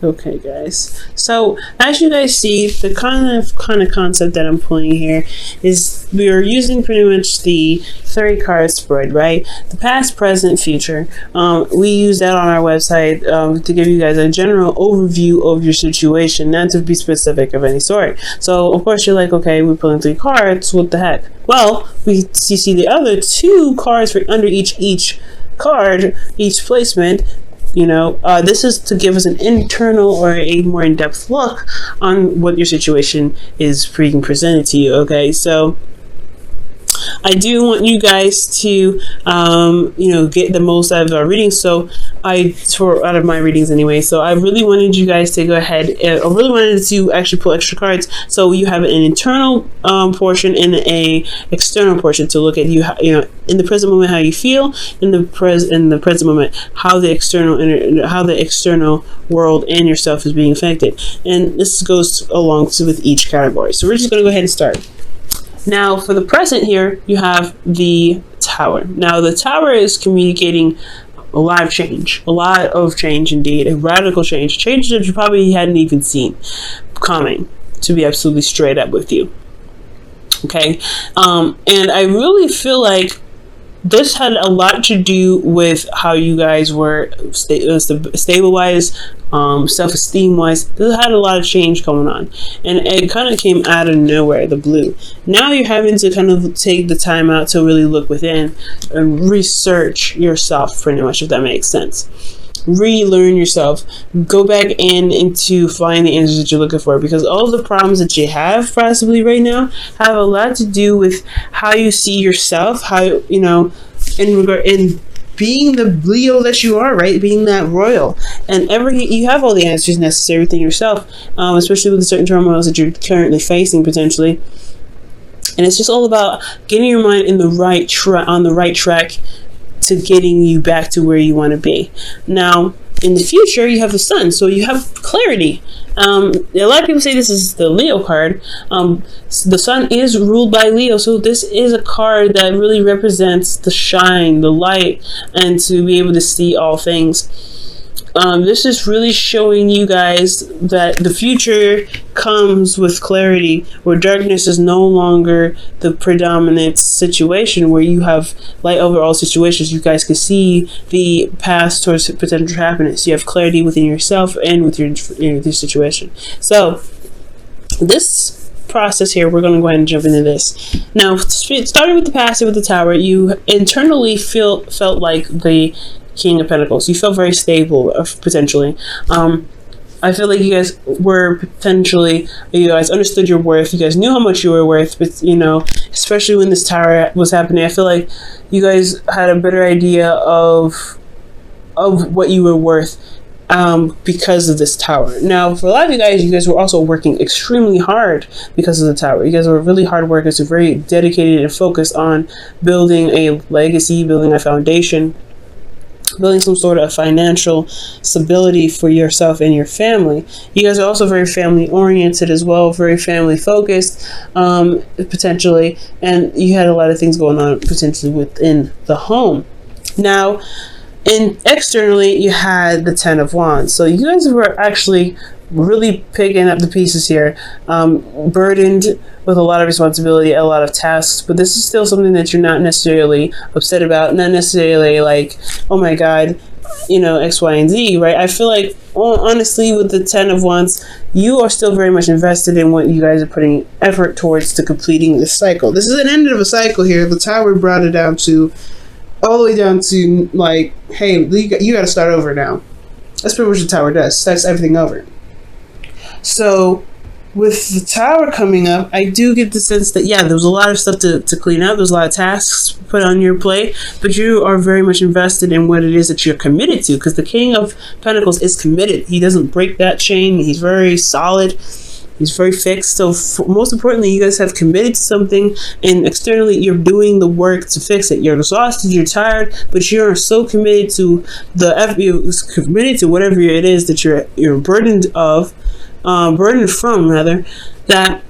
Okay, guys. So as you guys see, the kind of concept that I'm pulling here is we are using pretty much the 30 card spread, right? The past, present, future. We use that on our website to give you guys a general overview of your situation, not to be specific of any sort. So of course you're like, okay, we're pulling 3 cards. What the heck? Well, you see the other 2 cards for under each card, each placement. This is to give us an internal or a more in-depth look on what your situation is being presented to you. Okay, so I do want you guys to, get the most out of our readings. So out of my readings anyway. So I really wanted you guys to go ahead. I really wanted to actually pull extra cards. So you have an internal portion and a external portion to look at in the present moment how you feel, in the present moment how the external world and yourself is being affected. And this goes along with each category. So we're just going to go ahead and start. Now, for the present here, you have the Tower. Now, the Tower is communicating a lot of change indeed, a radical change, changes that you probably hadn't even seen coming, to be absolutely straight up with you. Okay, and I really feel like this had a lot to do with how you guys were stable-wise, self-esteem-wise. This had a lot of change going on, and it kind of came out of nowhere, the blue. Now you're having to kind of take the time out to really look within and research yourself, pretty much, if that makes sense. Relearn yourself, go back into find the answers that you're looking for, because all the problems that you have possibly right now have a lot to do with how you see yourself, how in being the Leo that you are, right? Being that royal, and you have all the answers necessary within yourself, especially with the certain turmoils that you're currently facing potentially. And it's just all about getting your mind in the right on the right track to getting you back to where you want to be. Now, in the future, you have the Sun, so you have clarity. A lot of people say this is the Leo card. The Sun is ruled by Leo, so this is a card that really represents the shine, the light, and to be able to see all things. This is really showing you guys that the future comes with clarity, where darkness is no longer the predominant situation, where you have light over all situations. You guys can see the path towards potential happiness. You have clarity within yourself and with your situation. So this process here, we're going to go ahead and jump into this. Now, starting with the past, with the Tower, you internally felt like the King of Pentacles. You felt very stable, potentially. I feel like you guys understood your worth. You guys knew how much you were worth, but especially when this Tower was happening, I feel like you guys had a better idea of what you were worth because of this Tower. Now, for a lot of you guys were also working extremely hard because of the Tower. You guys were really hard workers, very dedicated and focused on building a legacy, building a foundation, building some sort of financial stability for yourself and your family. You guys are also very family oriented as well, very family focused, potentially, and you had a lot of things going on potentially within the home. Now, externally, you had the 10 of Wands. So you guys were actually really picking up the pieces here, burdened with a lot of responsibility, a lot of tasks, but this is still something that you're not necessarily upset about, not necessarily like, oh my god, X, Y, and Z, right? I feel like, honestly, with the 10 of Wands, you are still very much invested in what you guys are putting effort towards to completing this cycle. This is an end of a cycle here. The Tower brought it down to, all the way down to, like, hey, you got to start over now. That's pretty much what the Tower does. Starts everything over. So, with the Tower coming up, I do get the sense that, yeah, there was a lot of stuff to clean up. There's a lot of tasks put on your plate, but you are very much invested in what it is that you're committed to, because the King of Pentacles is committed. He doesn't break that chain. He's very solid. He's very fixed. So most importantly, you guys have committed to something, and externally you're doing the work to fix it. You're exhausted, you're tired, but you're so committed to whatever it is that you're burdened from, rather, that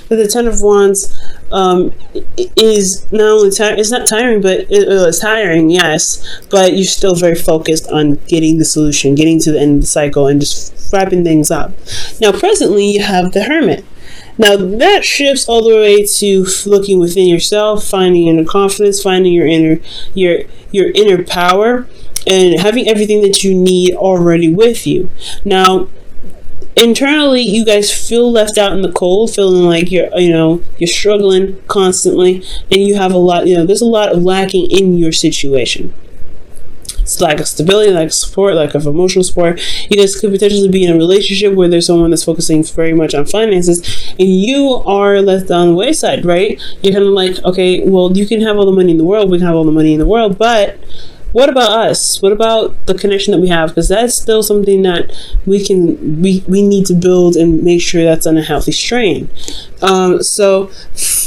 the 10 of Wands is not only it's not tiring, but it's tiring, yes, but you're still very focused on getting the solution, getting to the end of the cycle, and just wrapping things up. Now, presently, you have the Hermit. Now, that shifts all the way to looking within yourself, finding inner confidence, finding your inner power, and having everything that you need already with you. Now, internally, you guys feel left out in the cold, feeling like you're struggling constantly, and you have a lot, there's a lot of lacking in your situation. It's lack of stability, lack of support, lack of emotional support. You guys could potentially be in a relationship where there's someone that's focusing very much on finances, and you are left on the wayside, right? You're kind of like, okay, well, you can have all the money in the world, we can have all the money in the world, but what about us? What about the connection that we have? Because that's still something that we need to build and make sure that's on a healthy strain. So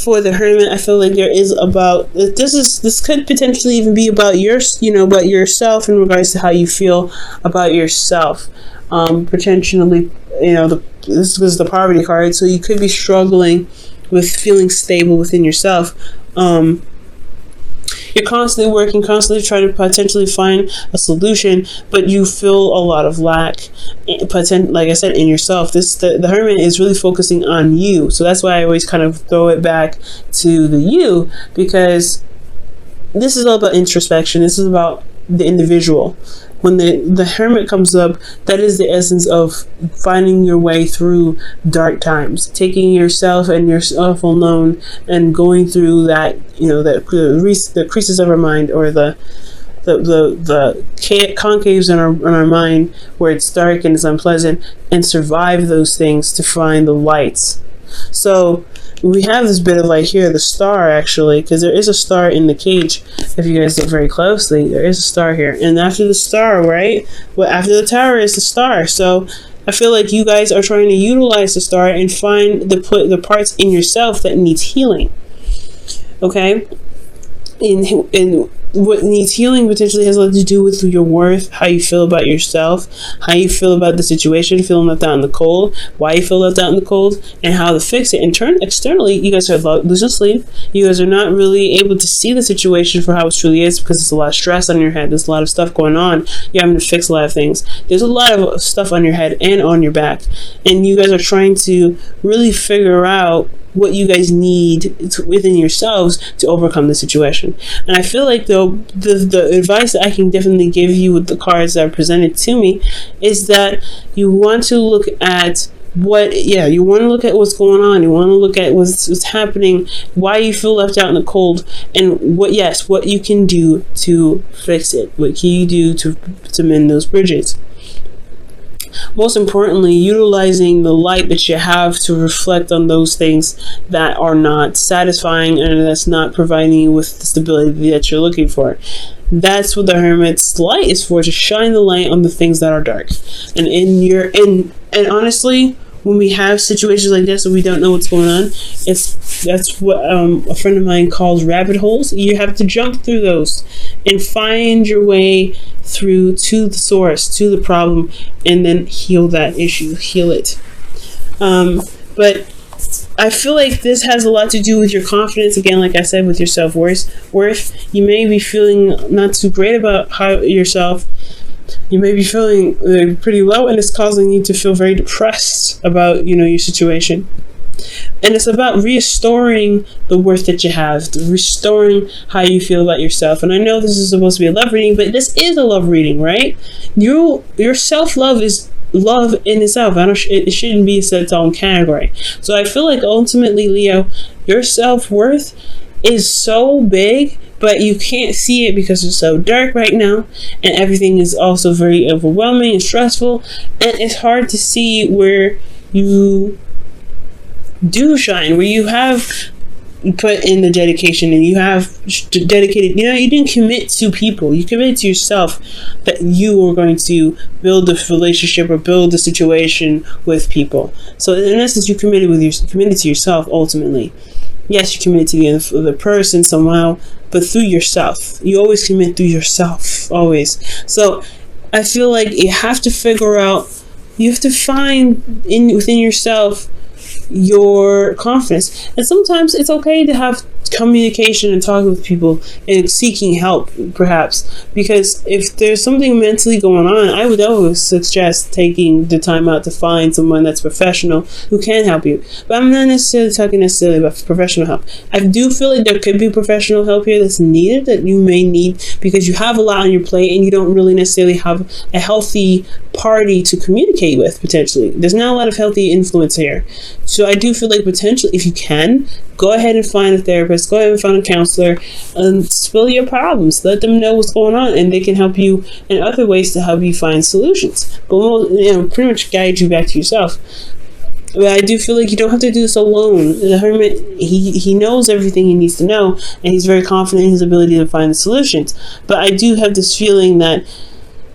for the Hermit, I feel like there is about this could potentially even be about about yourself in regards to how you feel about yourself. Potentially, this was the poverty card, so you could be struggling with feeling stable within yourself. You're constantly working, constantly trying to potentially find a solution, but you feel a lot of lack, like I said, in yourself. The Hermit is really focusing on you. So that's why I always kind of throw it back to the you, because this is all about introspection. This is about the individual. When the Hermit comes up, that is the essence of finding your way through dark times, taking yourself and yourself alone and going through that, the creases of our mind, or the concaves in our mind where it's dark and it's unpleasant, and survive those things to find the lights. So we have this bit of light here, the star, actually, because there is a star in the cage. If you guys look very closely, there is a star here. And after the star, right? Well, after the tower is the star. So I feel like you guys are trying to utilize the star and find the parts in yourself that needs healing. Okay? And what needs healing potentially has a lot to do with your worth, how you feel about yourself, how you feel about the situation, feeling left out in the cold, why you feel left out in the cold, and how to fix it. And externally, you guys are losing sleep. You guys are not really able to see the situation for how it truly is, because there's a lot of stress on your head. There's a lot of stuff going on. You're having to fix a lot of things. There's a lot of stuff on your head and on your back. And you guys are trying to really figure out what you guys need within yourselves to overcome the situation. And I feel like the advice that I can definitely give you with the cards that are presented to me is that you want to look at you want to look at what's going on. You want to look at what's happening, why you feel left out in the cold, and what you can do to fix it. What can you do to mend those bridges? Most importantly, utilizing the light that you have to reflect on those things that are not satisfying and that's not providing you with the stability that you're looking for. That's what the Hermit's light is for, to shine the light on the things that are dark. And honestly, when we have situations like this and we don't know what's going on, that's what a friend of mine calls rabbit holes. You have to jump through those and find your way through to the source, to the problem, and then heal that issue, heal it. But I feel like this has a lot to do with your confidence. Again, like I said, with your self-worth. You may be feeling not too great about yourself. You may be feeling pretty low, and it's causing you to feel very depressed about, your situation. And it's about restoring the worth that you have, restoring how you feel about yourself. And I know this is supposed to be a love reading, but this is a love reading, right? Your self-love is love in itself. It shouldn't be its own category. So I feel like ultimately, Leo, your self-worth is so big, but you can't see it because it's so dark right now, and everything is also very overwhelming and stressful, and it's hard to see where you do shine, where you have put in the dedication and you have dedicated, you didn't commit to people, you committed to yourself that you are going to build a relationship or build a situation with people. So in essence, you committed to yourself ultimately. Yes, you commit to the person somehow, but through yourself. You always commit through yourself, always. So I feel like you have to find within yourself your confidence. And sometimes it's okay to have communication and talking with people and seeking help, perhaps, because if there's something mentally going on, I would always suggest taking the time out to find someone that's professional who can help you. But I'm not necessarily talking necessarily about professional help. I do feel like there could be professional help here that's needed, that you may need, because you have a lot on your plate and you don't really necessarily have a healthy party to communicate with. Potentially there's not a lot of healthy influence here, so I do feel like potentially, if you can, go ahead and find a therapist, go ahead and find a counselor, and spill your problems. Let them know what's going on, and they can help you in other ways to help you find solutions. But we'll, pretty much guide you back to yourself. But I do feel like you don't have to do this alone. The hermit, he knows everything he needs to know, and he's very confident in his ability to find the solutions. But I do have this feeling that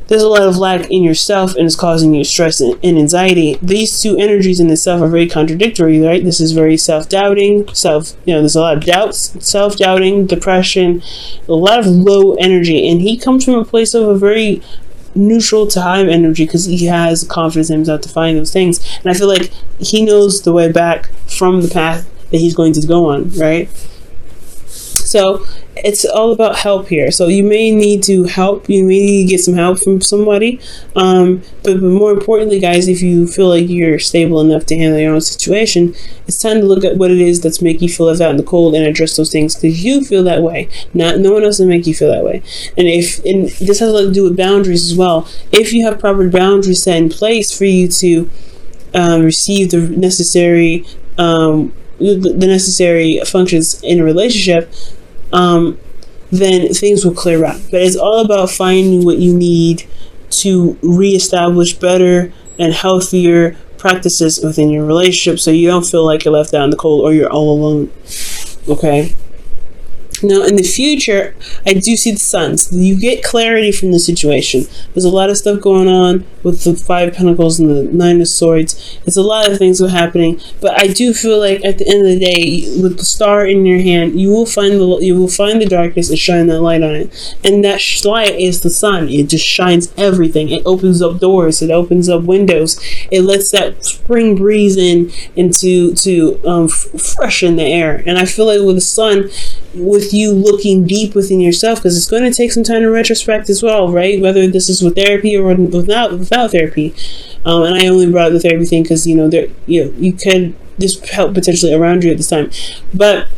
there's a lot of lack in yourself, and it's causing you stress and anxiety. These two energies in itself are very contradictory, right? This is very self-doubting, there's a lot of doubts, self-doubting, depression, a lot of low energy. And he comes from a place of a very neutral to high energy, because he has confidence in himself to find those things. And I feel like he knows the way back from the path that he's going to go on, right? So it's all about help here. So you may need to help. You may need to get some help from somebody. But more importantly, guys, if you feel like you're stable enough to handle your own situation, it's time to look at what it is that's making you feel left out in the cold and address those things, because you feel that way. No one else will make you feel that way. And this has a lot to do with boundaries as well. If you have proper boundaries set in place for you to receive the necessary functions in a relationship, then things will clear up. But it's all about finding what you need to reestablish better and healthier practices within your relationship, so you don't feel like you're left out in the cold or you're all alone. Okay? Now, in the future, I do see the sun. So you get clarity from the situation. There's a lot of stuff going on with the 5 of Pentacles and the 9 of Swords. It's a lot of things that are happening. But I do feel like at the end of the day, with the star in your hand, you will find the darkness and shine that light on it. And that light is the sun. It just shines everything. It opens up doors. It opens up windows. It lets that spring breeze in to freshen the air. And I feel like with the sun, with you looking deep within yourself, because it's going to take some time to retrospect as well, right? Whether this is with therapy or without therapy. And I only brought up the therapy thing because you could this help potentially around you at this time. But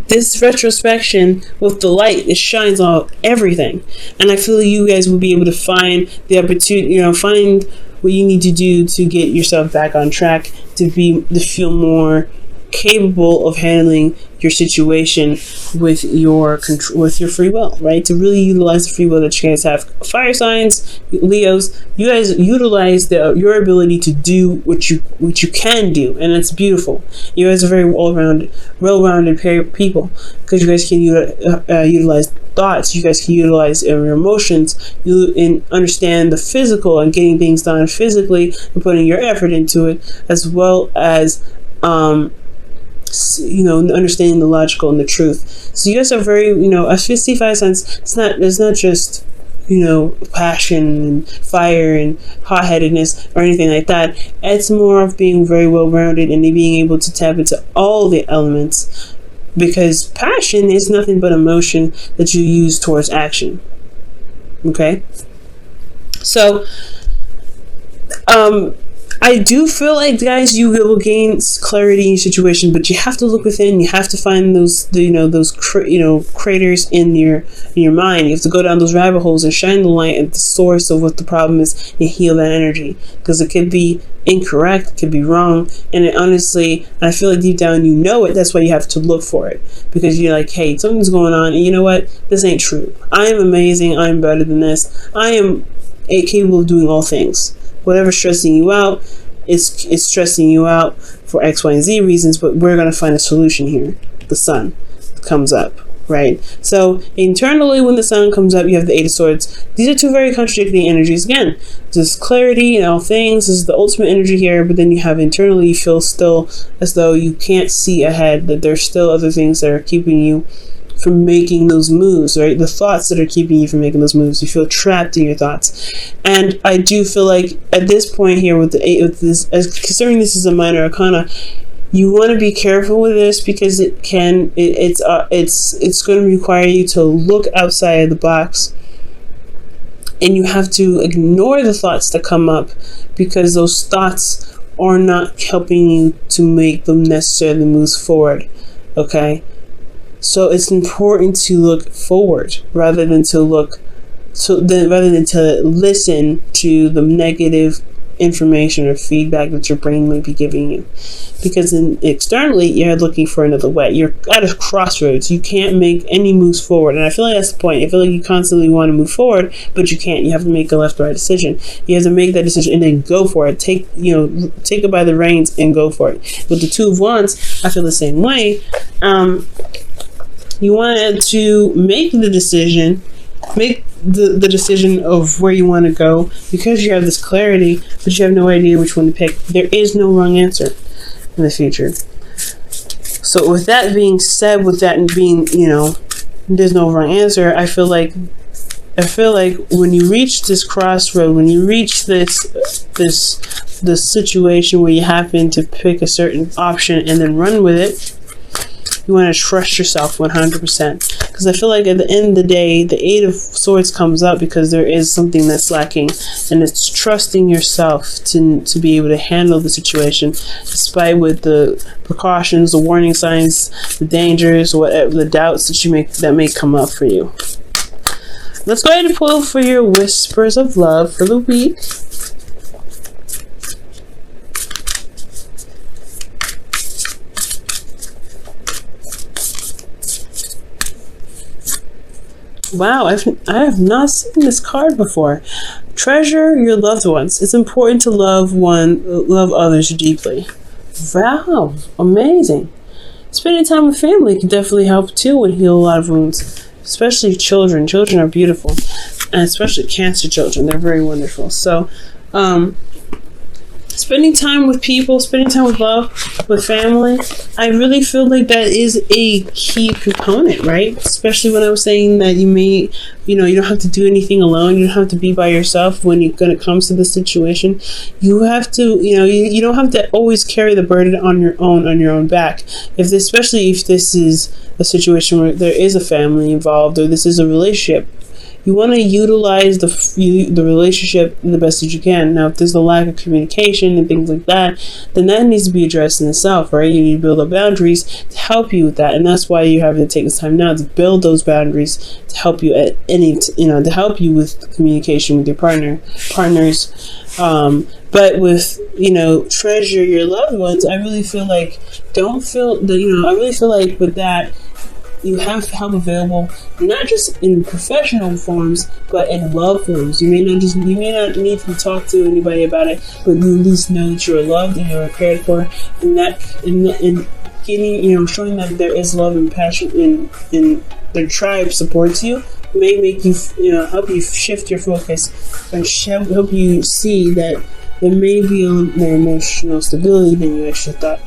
this retrospection with the light, it shines on everything, and I feel you guys will be able to find the opportunity, find what you need to do to get yourself back on track, to feel more capable of handling your situation with your free will, right? To really utilize the free will that you guys have. Fire signs, Leos, you guys utilize your ability to do what you can do, and it's beautiful. You guys are very well-rounded people, because you guys can utilize thoughts. You guys can utilize your emotions. You understand the physical and getting things done physically and putting your effort into it, as well as understanding the logical and the truth. So you guys are very, a 55 sense. It's not just, passion and fire and hot-headedness or anything like that. It's more of being very well-rounded and being able to tap into all the elements, because passion is nothing but emotion that you use towards action. Okay? So, I do feel like, guys, you will gain clarity in your situation, but you have to look within. You have to find those craters in your mind. You have to go down those rabbit holes and shine the light at the source of what the problem is and heal that energy, because it could be incorrect, it could be wrong, and honestly, I feel like deep down you know it. That's why you have to look for it, because you're like, hey, something's going on, and you know what? This ain't true. I am amazing. I'm better than this. I am capable of doing all things. Whatever's stressing you out is stressing you out for X, Y, and Z reasons, but we're going to find a solution here. The sun comes up, right? So internally, when the sun comes up, you have the 8 of Swords. These are two very contradicting energies. Again, there's clarity in all things. This is the ultimate energy here, but then you have internally, you feel still as though you can't see ahead, that there's still other things that are keeping you from making those moves, right? The thoughts that are keeping you from making those moves. You feel trapped in your thoughts. And I do feel like at this point here with the 8, with this, as considering this is a minor arcana, you want to be careful with this because it's going to require you to look outside of the box, and you have to ignore the thoughts that come up because those thoughts are not helping you to make them necessarily move forward. Okay, so it's important to look forward rather than to listen to the negative information or feedback that your brain might be giving you, because externally you're looking for another way. You're at a crossroads. You can't make any moves forward, and I feel like that's the point. I feel like you constantly want to move forward, but you can't. You have to make a left or right decision. You have to make that decision and then go for it. Take it by the reins and go for it. With the 2 of Wands, I feel the same way. You want to make the decision. Make the decision of where you want to go, because you have this clarity, but you have no idea which one to pick. There is no wrong answer in the future. So with that being said, with that being, there's no wrong answer, I feel like when you reach this crossroad, when you reach this situation where you happen to pick a certain option and then run with it, you want to trust yourself 100%. Because I feel like at the end of the day, the 8 of Swords comes up because there is something that's lacking. And it's trusting yourself to be able to handle the situation, despite with the precautions, the warning signs, the dangers, whatever, the doubts that may come up for you. Let's go ahead and pull for your Whispers of Love for the week. Wow, I have not seen this card before. Treasure your loved ones. It's important to love others deeply. Wow, amazing. Spending time with family can definitely help too and heal a lot of wounds, especially children. Children are beautiful, and especially Cancer children. They're very wonderful. So, spending time with people, spending time with love, with family, I really feel like that is a key component, right? Especially when I was saying that you don't have to do anything alone. You don't have to be by yourself when it comes to this situation. You have to, you don't have to always carry the burden on your own back. Especially if this is a situation where there is a family involved or this is a relationship. You want to utilize the relationship the best that you can. Now, if there's a lack of communication and things like that, then that needs to be addressed in itself, right? You need to build up boundaries to help you with that, and that's why you have to take this time now to build those boundaries to help you to help you with communication with your partners. But with treasure your loved ones, I really feel like I really feel like with that, you have help available, not just in professional forms, but in love forms. You may not need to talk to anybody about it, but you at least know that you're loved and you're cared for, and getting, showing that there is love and passion in their tribe supports you, may make you, help you shift your focus and help you see that there may be more emotional stability than you actually thought.